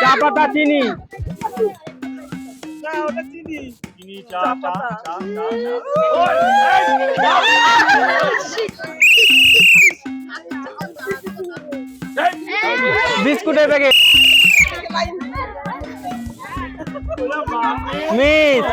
চা পাতা চিনি বিস্কুটের প্যাকেট মিস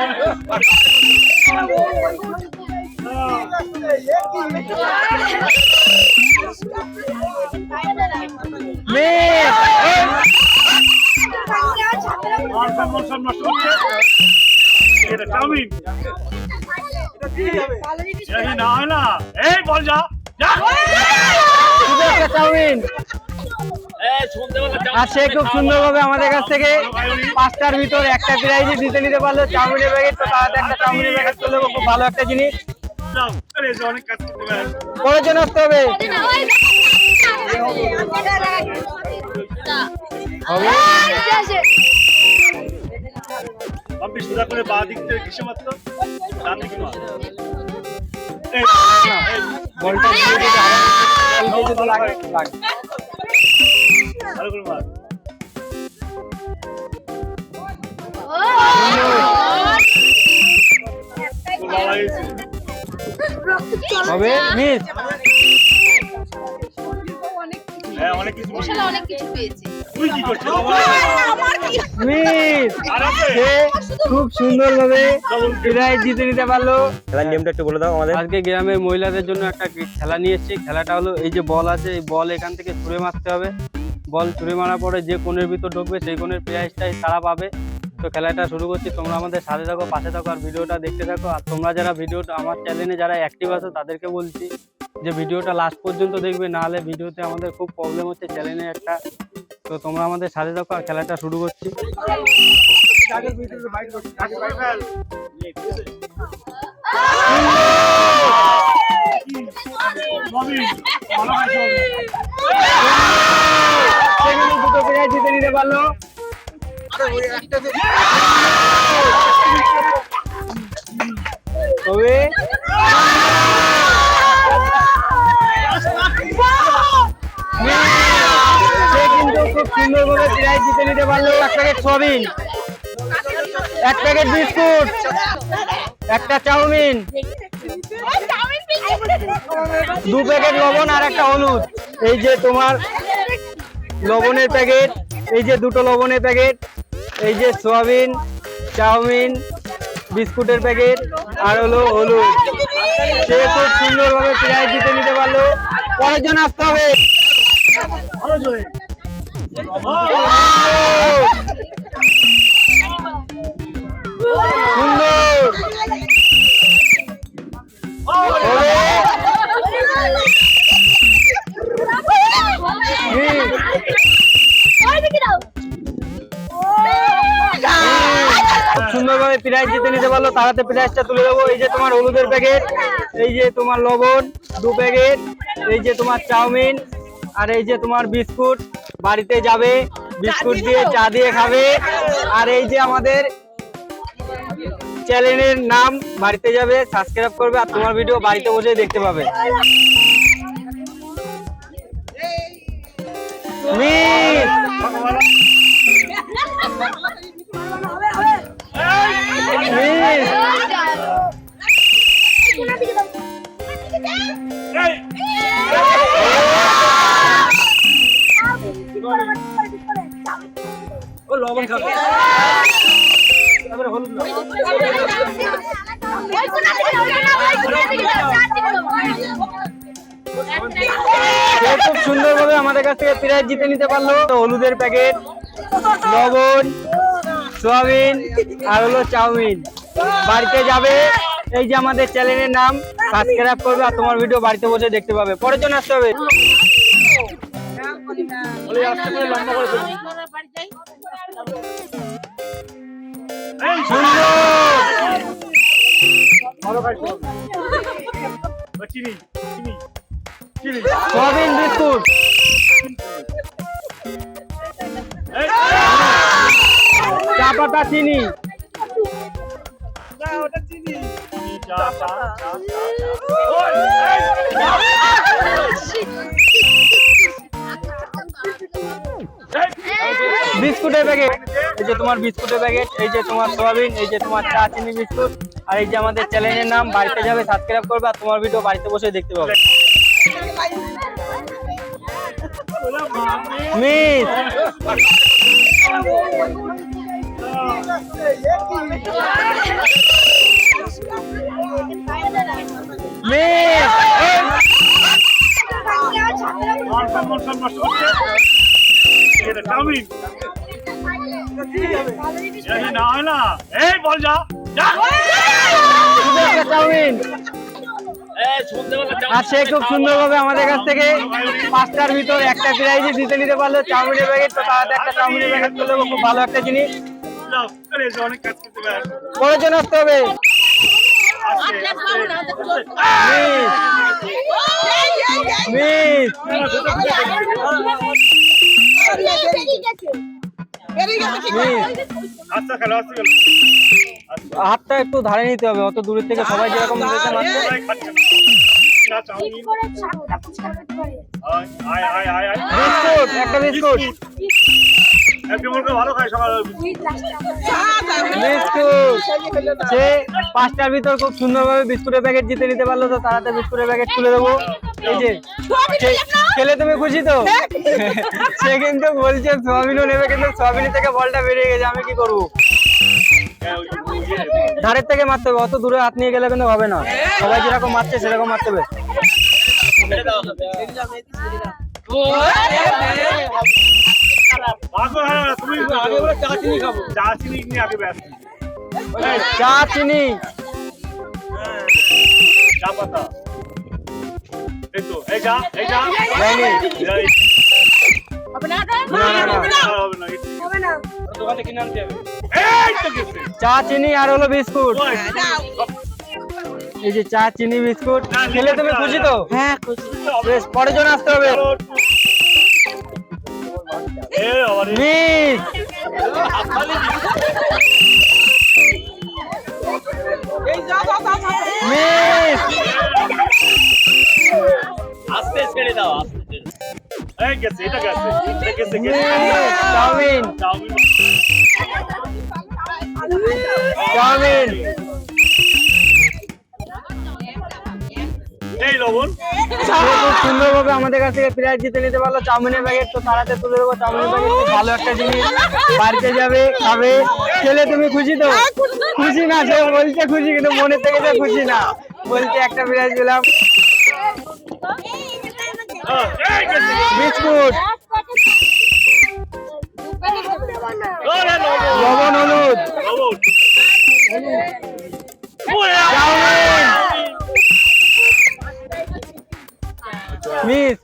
চাউমিন আর সে খুব সুন্দর ভাবে আমাদের কাছ থেকে 5টার ভিতর একটা প্রাইজ দিতে নিতে পারলো চাউমিনের প্যাকেট। তো তাড়াতাড়ি একটা চাউমিনের প্যাকেট চলে যাবো, খুব ভালো একটা জিনিস। পরের জন্য আসতে হবে হবে মিস খুব সুন্দর ভাবে প্রাইজ জিতে নিতে পারলো। খেলার নিয়মটা একটু বলে দাও আমাদের। আজকে গ্রামের মহিলাদের জন্য একটা খেলা নিয়ে এসেছি। খেলাটা হলো এই যে বল আছে, এই বল এখান থেকে ছুঁড়ে মারতে হবে। বল ছুঁড়ে মারার পরে যে কোণের ভিতর ঢুকবে সেই কোণের প্রাইজটাই তারা পাবে। তো খেলাটা শুরু করছি, তোমরা আমাদের সাথে থাকো, পাশে থাকো আর ভিডিওটা দেখতে থাকো। আর তোমরা যারা ভিডিওটা আমার চ্যানেলে যারা অ্যাক্টিভ আছো তাদেরকে বলছি যে ভিডিওটা লাস্ট পর্যন্ত দেখবে, না হলে ভিডিওতে আমাদের খুব প্রবলেম হচ্ছে চ্যানেলে একটা। তো তোমরা আমাদের সাথে থাকো আর খেলাটা শুরু করছি। দুটো প্রাইজ জিতে নিতে পারলো। তবে সে কিন্তু খুব সুন্দরভাবে প্রাইজ জিতে নিতে পারলো। 1 প্যাকেট সয়াবিন, 1 প্যাকেট বিস্কুট, একটা চাউমিন, 2 প্যাকেট লবণ আর একটা হলুদ। এই যে তোমার লবণের প্যাকেট, এই যে দুটো লবণের প্যাকেট, এই যে সয়াবিন, চাউমিন, বিস্কুটের প্যাকেট আর হলো হলুদ। সে খুব সুন্দরভাবে প্রাইজ জিতে নিতে পারলো। পরের জন আসতে হবে। সুন্দরভাবে প্রাইজ জিতে নিতে পারলো। তাড়াতে প্রাইজটা তুলে দেবো। এই যে তোমার হলুদের প্যাকেট, এই যে তোমার লবণ 2 প্যাকেট, এই যে তোমার চাউমিন আর এই যে তোমার বিস্কুট। বাড়িতে যাবে, বিস্কুট দিয়ে চা দিয়ে খাবে। আর এই যে আমাদের চ্যানেলের নাম, বাড়িতে যাবে সাবস্ক্রাইব করবে আর তোমার ভিডিও বাড়িতে বসে দেখতে পাবে। লবণ খাবে, হলুদ খুব সুন্দরভাবে আমাদের কাছ থেকে প্রাইজ জিতে নিতে পারলো। হলুদের প্যাকেট, লবণ, সয়াবিন আর হলো চাউমিন। বাড়িতে যাবে, এই যে আমাদের চ্যানেলের নাম, সাবস্ক্রাইব করবে আর তোমার ভিডিও বাড়িতে বসে দেখতে পাবে। পরের জন্য আসতে হবে। সয়াবিন বিস্কুট, চা পাতা চিনি, চা বিস্কুটের প্যাকেট, এই যে তোমার বিস্কুটের প্যাকেট, এই যে তোমার সোয়াবিন, এই যে তোমার চা চিনি বিস্কুট, আর এই যে আমাদের চ্যানেলের নাম। বাড়িতে যাবে, সাবস্ক্রাইব করবে, আর তোমার ভিডিও বাড়িতে বসে দেখতে পাবে। Miss chowmein. আর সে খুব সুন্দর ভাবে আমাদের কাছ থেকে 5টার ভিতর একটা প্রাইজ জিতে নিতে পারলো চাউমিনের প্যাকেট। তো তাহলে একটা চাউমিনের প্যাকেট করলে খুব ভালো একটা জিনিস। পরের জন্য আসতে হবে। হাতটা একটু ধারে নিতে হবে, অত দূরের থেকে সবাই যেরকম বিস্কুট, একটা বিস্কুট, সে 5টার ভিতর খুব সুন্দরভাবে বিস্কুটের প্যাকেট জিতে নিতে পারলো। তো তাড়াতাড়ি বিস্কুটের প্যাকেট তুলে দেবো। এই যে খেলে তুমি খুশি তো? সে কিন্তু বলছে সোয়াবিনও নেবে, কিন্তু সোয়াবিন থেকে বলটা বেরিয়ে গেছে, আমি কি করবো? ধারের থেকে মারতে হবে, অত দূরে হাত নিয়ে গেলে কিন্তু হবে না। সবাই যেরকম মারছে সেরকম মারতে হবে। চা চিনি চা চিনি আর হলো বিস্কুট। এই যে চা চিনি বিস্কুট খেলে তুমি খুশি তো? হ্যাঁ খুশি। বেশ, পরের জন্য আসতে হবে। চাউমিন চাউমিন খুব সুন্দরভাবে আমাদের কাছ থেকে প্রাইজ জিতে নিতে পারলো চাউমিনের প্যাকেট। তো তাড়াতাড়ি তুলে দেবো চাউমিনের প্যাকেট। খুব ভালো একটা জিনিস, বাড়িতে যাবে, খাবে, খেলে তুমি খুশি তো? খুশি না, সে বলছে খুশি, কিন্তু মনে থেকে তো খুশি না, বলছে একটা প্রাইজ পেলাম। বিস্কুট, লবণ হলুদ, চাউমিন, মিস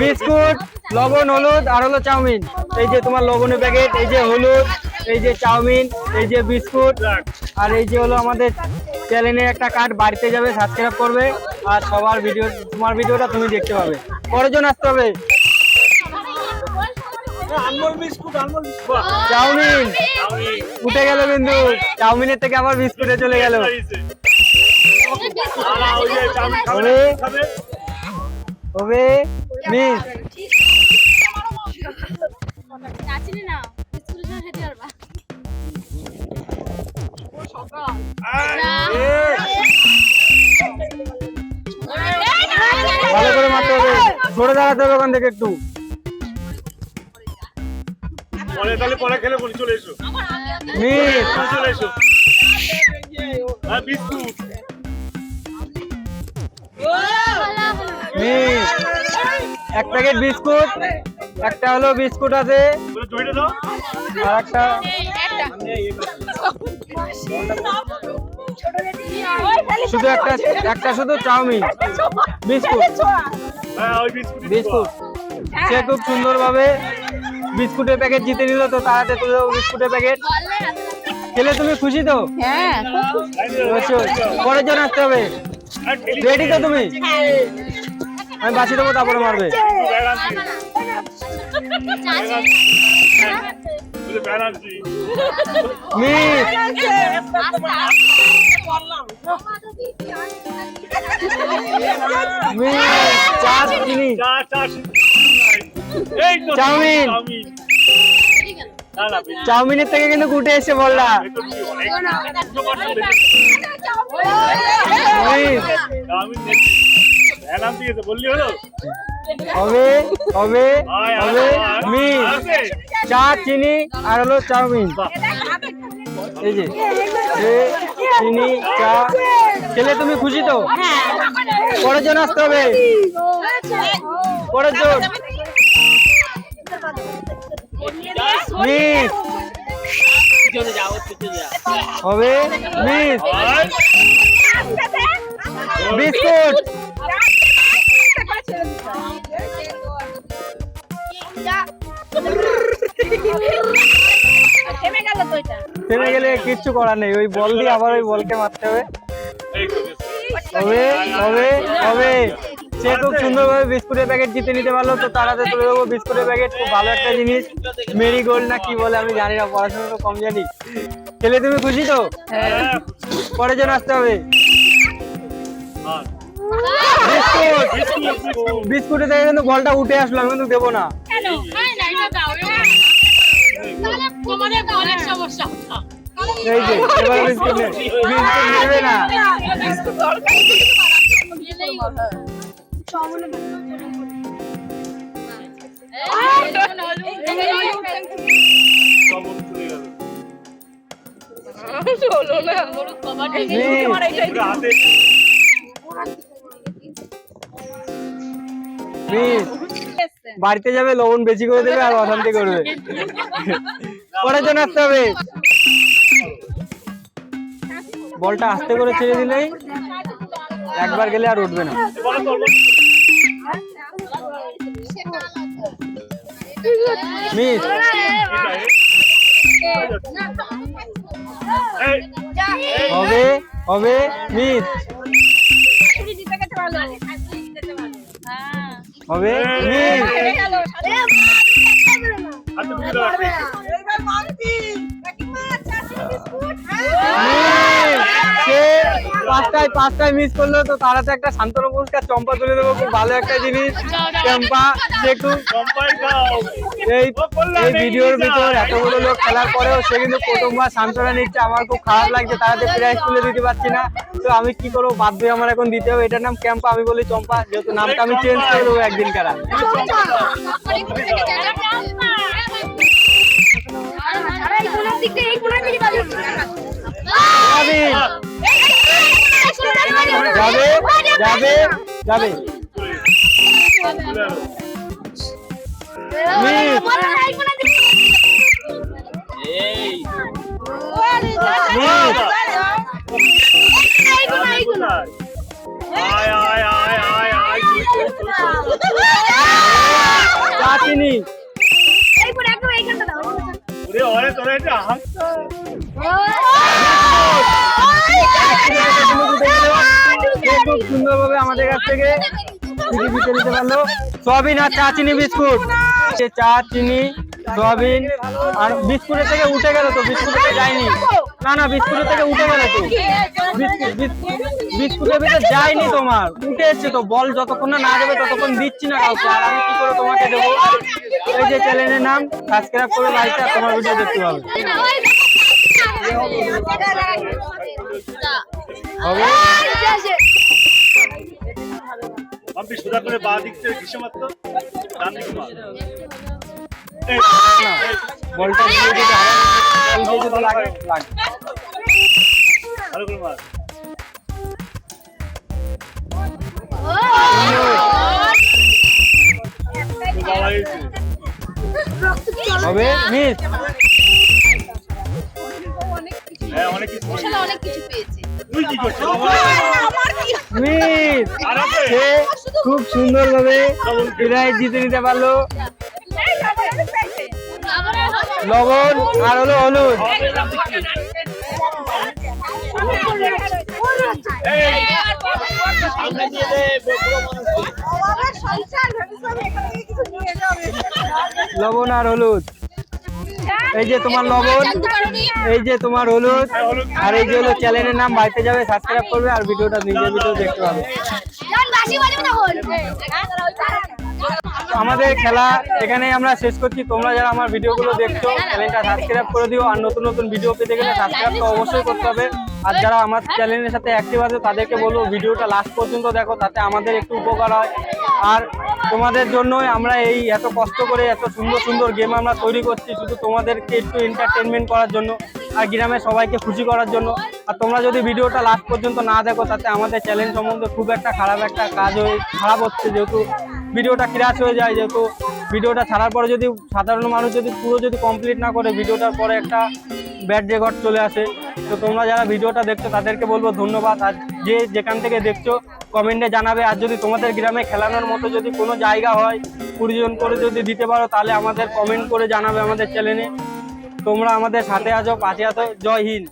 বিস্কুট, লবণ হলুদ আর হলো চাউমিন। এই যে তোমার লবণের প্যাকেট, এই যে হলুদ, এই যে চাউমিন, এই যে বিস্কুট, আর এই যে হলো আমাদের চ্যানেলের একটা কার্ড। বাড়িতে যাবে, সাবস্ক্রাইব করবে, আর সবার ভিডিও, তোমার ভিডিওটা তুমি দেখতে পাবে। পরের জন্য আসতে হবে। চাউমিন উঠে গেল, কিন্তু চাউমিনের থেকে আবার বিস্কুটে চলে গেল। হবে মিস ভালো করে মারতে হবে, সরে দাঁড়াতে হবে ওখান থেকে একটু। পরে খেলে বলি চলে এসো। মিস চলে এসো। বিস্কুট, মিস এক প্যাকেট বিস্কুট, একটা হলো বিস্কুট আছে, আর একটা শুধু একটা শুধু চাউমিন বিস্কুট। বিস্কুট সে খুব সুন্দর ভাবে বিস্কুটের প্যাকেট জিতে নিল। তো তাড়াতাড়ি তুলে দেবো বিস্কুটের প্যাকেট। খেলে তুমি খুশি তো? হ্যাঁ। পরের জন্য আসতে হবে। রেডি তো তুমি? আমি বাঁচিয়ে দেবো, তারপরে মারবে। মিস চা চিনি চাউমিন। চাউমিনের থেকে কিন্তু উঠে এসে বললা হবে হবে হবে চা চিনি আর হলো চাউমিন। এই যে চিনি চা খেলে তুমি খুশি তো? পরের জন আসতে হবে, পরের জন মিস হবে মিস বিস্কুট থেমে গেলে কিচ্ছু করার নেই, ওই বল দিয়ে আবার ওই বলকে মারতে হবে। হবে হবে হবে সে খুব সুন্দরভাবে বিস্কুটের প্যাকেট জিতে নিতে পারলো, তো তাড়াতে তুলে দেবো বিস্কুটের প্যাকেট। খুব ভালো একটা জিনিস, মেরি গোল্ড না কি বলে আমি জানি না, পড়াশোনা তো কম জানি। খেলে তুমি খুশি তো? পরের জন আসতে হবে। বিস্কুটের থেকে কিন্তু বলটা উঠে আসলো, আমি কিন্তু দেবো না। এই যে এবার বিস্কুট নেবে না। বাড়িতে যাবে লবণ বেশি করে দেবে আর অশান্তি করবে। পরের জন আসতে হবে। বলটা আস্তে করে ছেড়ে দিলেই একবার গেলে আর উঠবে না। মিস হবে হবে মিস হবে মিস পাঁচটায় মিস করলো, তো তারাতে একটা শান্তনু পুরস্কার চম্পা তুলে দেবো। খুব ভালো একটা জিনিস চম্পা, সে খুব এই ভিডিওর ভিতর এতগুলো লোক খেলার পরেও সে কিন্তু প্রথমবার সান্ত্বনা নিচ্ছে। আমার খুব খারাপ লাগছে, তারাতে প্রাইজ তুলে দিতে পারছি না, তো আমি কি করবো, বাধ্য আমার এখন দিতে হবে। এটার নাম ক্যাম্পা, আমি বলি চম্পা, যেহেতু নামটা আমি চেঞ্জ করে দেবো একদিন কারা। যাবে যাবে যাবে চাচিনি খুব সুন্দরভাবে আমাদের কাছ থেকে জিতে নিতে পারলো। সয়াবিন আর চা চিনি বিস্কুট, চা চিনি সয়াবিন আর বিস্কুটের থেকে উঠে গেল, তো বিস্কুটে যায়নি, না না বিস্কুটের থেকে উঠে গেল, তো বিস্কুটের ভিতরে যায়নি, তোমার উঠে এসছে। তো বল যতক্ষণ না দেবে ততক্ষণ দিচ্ছি না কাউকে, আর আমি কি করে তোমাকে দেবো? এই যে চ্যানেলের নাম সাবস্ক্রাইব করে লাইক আর তোমার ভিডিও দেখতে পাবে। হবে আপনি সোজা করে বাঁ দিক থেকে ঘিসে মারতো, ডান দিকে মার। বলটা দিয়ে দিতে হবে, লাগে লাগে ভালো করে মার। হবে মিস। হ্যাঁ অনেক কিছু পেয়েছে। তুই কি করছিস? মিস সে খুব সুন্দর ভাবে প্রাইজ জিতে নিতে পারলো। লবণ আর হলো হলুদ। লবণ আর হলুদ, এই যে তোমার লবণ, এই যে তোমার হলুদ, আর এই যে হলো চ্যানেলের নাম। বাড়িতে যাবে সাবস্ক্রাইব করবে আর ভিডিওটা নিজের ভিডিও দেখতে পাবে। আমাদের খেলা এখানেই আমরা শেষ করছি। তোমরা যারা আমার ভিডিওগুলো দেখছো চ্যানেলটা সাবস্ক্রাইব করে দিও, আর নতুন নতুন ভিডিও পেতে গেলে সাবস্ক্রাইব তো অবশ্যই করতে হবে। আর যারা আমার চ্যানেলের সাথে অ্যাক্টিভ আছে তাদেরকে বলবো ভিডিওটা লাস্ট পর্যন্ত দেখো, তাতে আমাদের একটু উপকার হয়। আর তোমাদের জন্যই আমরা এই এত কষ্ট করে এত সুন্দর সুন্দর গেম আমরা তৈরি করছি, শুধু তোমাদেরকে একটু এন্টারটেনমেন্ট করার জন্য আর গ্রামের সবাইকে খুশি করার জন্য। আর তোমরা যদি ভিডিওটা লাস্ট পর্যন্ত না দেখো তাতে আমাদের চ্যানেল সম্বন্ধে খুব একটা খারাপ খারাপ হচ্ছে, যেহেতু ভিডিওটা ক্র্যাশ হয়ে যায়। যেহেতু ভিডিওটা ছাড়ার পরে যদি সাধারণ মানুষ যদি পুরো কমপ্লিট না করে ভিডিওটার পরে একটা ব্যাড রেকর্ড চলে আসে। তো তোমরা যারা ভিডিওটা দেখছো তাদেরকে বলবো ধন্যবাদ। আর যে যেখান থেকে দেখছো কমেন্টে জানাবে। আর যদি তোমাদের গ্রামে খেলানোর মতো যদি কোনো জায়গা হয় 20 জন করে যদি দিতে পারো তাহলে আমাদের কমেন্ট করে জানাবে আমাদের চ্যানেলে। তোমরা আমাদের সাথে আছো, পাশে আছো। জয় হিন্দ।